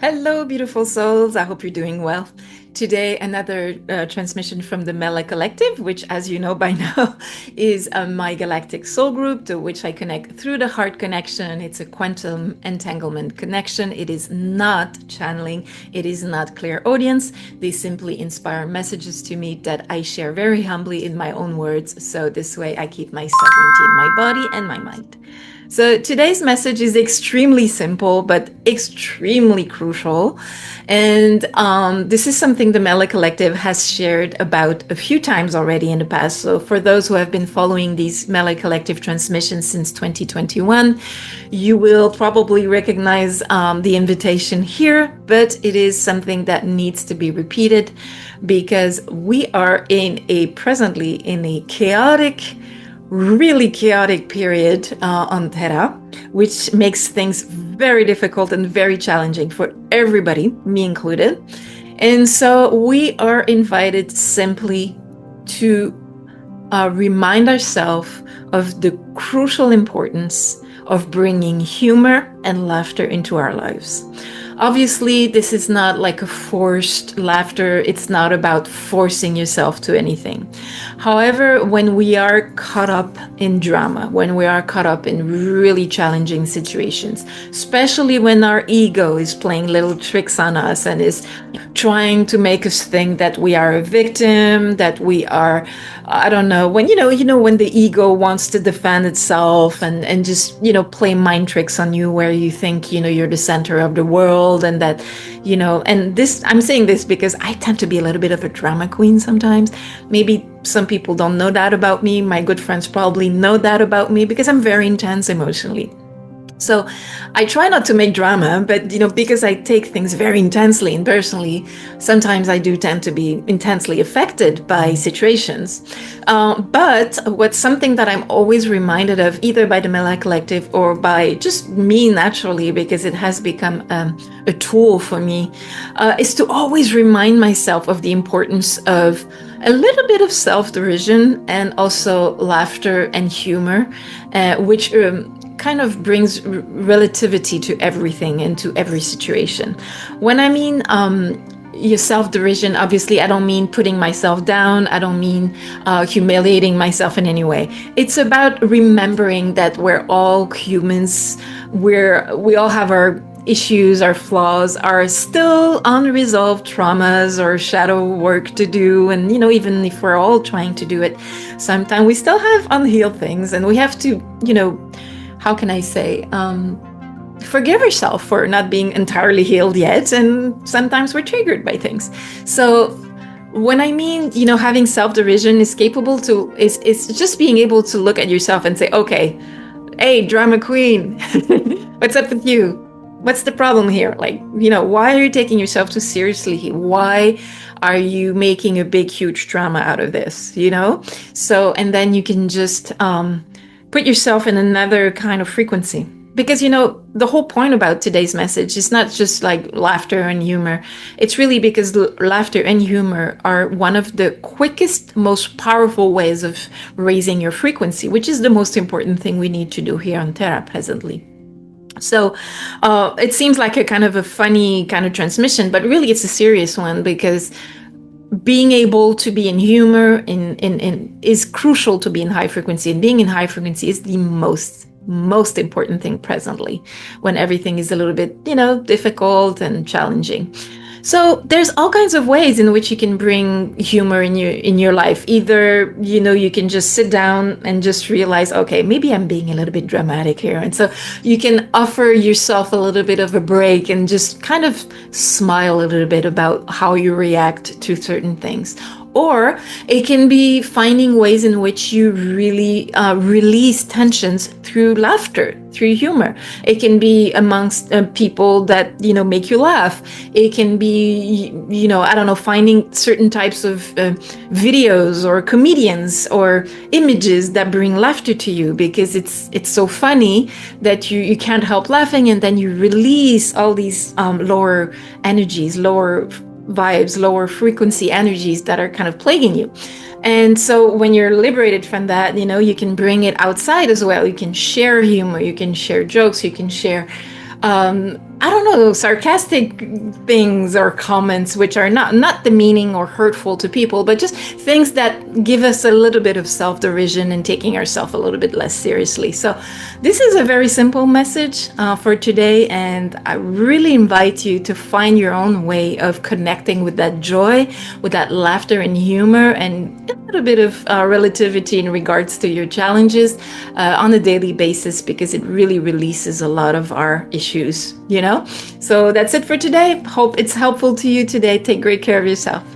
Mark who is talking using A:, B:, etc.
A: Hello, beautiful souls. I hope you're doing well. Today, another transmission from the Mella Collective, which, as you know by now, is my galactic soul group to which I connect through the heart connection. It's a quantum entanglement connection. It is not channeling, it is not clear audience. They simply inspire messages to me that I share very humbly in my own words. So, this way, I keep my sovereignty in my body and my mind. So today's message is extremely simple, but extremely crucial. And this is something the Mela Collective has shared about a few times already in the past. So for those who have been following these Mela Collective transmissions since 2021, you will probably recognize the invitation here, but it is something that needs to be repeated because we are presently in a really chaotic period on Terra, which makes things very difficult and very challenging for everybody, me included. And so we are invited simply to remind ourselves of the crucial importance of bringing humor and laughter into our lives. Obviously, this is not like a forced laughter. It's not about forcing yourself to anything. However, when we are caught up in drama, when we are caught up in really challenging situations, especially when our ego is playing little tricks on us and is trying to make us think that we are a victim, that we are, I don't know, when when the ego wants to defend itself and just, play mind tricks on you where you think, you're the center of the world and that, and this, I'm saying this because I tend to be a little bit of a drama queen sometimes. Maybe some people don't know that about me. My good friends probably know that about me because I'm very intense emotionally. So I try not to make drama, but because I take things very intensely and personally, sometimes I do tend to be intensely affected by situations. But what's something that I'm always reminded of, either by the Mela Collective or by just me naturally, because it has become a tool for me, is to always remind myself of the importance of a little bit of self-derision and also laughter and humor, which kind of brings relativity to everything and to every situation. When I mean your self-derision, obviously I don't mean putting myself down. I don't mean humiliating myself in any way. It's about remembering that we're all humans. We all have our issues, our flaws, our still unresolved traumas or shadow work to do. And, even if we're all trying to do it, sometimes we still have unhealed things and we have to, how can I say, forgive yourself for not being entirely healed yet. And sometimes we're triggered by things. So when I mean, having self-derision is it's just being able to look at yourself and say, okay, hey, drama queen, what's up with you? What's the problem here? Like, why are you taking yourself too seriously? Why are you making a big, huge drama out of this? So, and then you can just, put yourself in another kind of frequency. Because, the whole point about today's message is not just like laughter and humor. It's really because laughter and humor are one of the quickest, most powerful ways of raising your frequency, which is the most important thing we need to do here on Terra presently. So it seems like a kind of a funny kind of transmission, but really it's a serious one because being able to be in humor is crucial to be in high frequency, and being in high frequency is the most important thing presently when everything is a little bit, difficult and challenging. So there's all kinds of ways in which you can bring humor in your life. Either, you can just sit down and just realize, okay, maybe I'm being a little bit dramatic here. And so you can offer yourself a little bit of a break and just kind of smile a little bit about how you react to certain things. Or it can be finding ways in which you really release tensions through laughter, through humor. It can be amongst people that, make you laugh. It can be, I don't know, finding certain types of videos or comedians or images that bring laughter to you because it's so funny that you can't help laughing, and then you release all these lower energies, lower vibes, lower frequency energies that are kind of plaguing you. And so when you're liberated from that, you can bring it outside as well. You can share humor, you can share jokes, you can share I don't know, sarcastic things or comments which are not demeaning or hurtful to people, but just things that give us a little bit of self-derision and taking ourselves a little bit less seriously. So this is a very simple message for today, and I really invite you to find your own way of connecting with that joy, with that laughter and humor, and a little bit of relativity in regards to your challenges on a daily basis, because it really releases a lot of our issues, you know? So that's it for today. Hope it's helpful to you today. Take great care of yourself.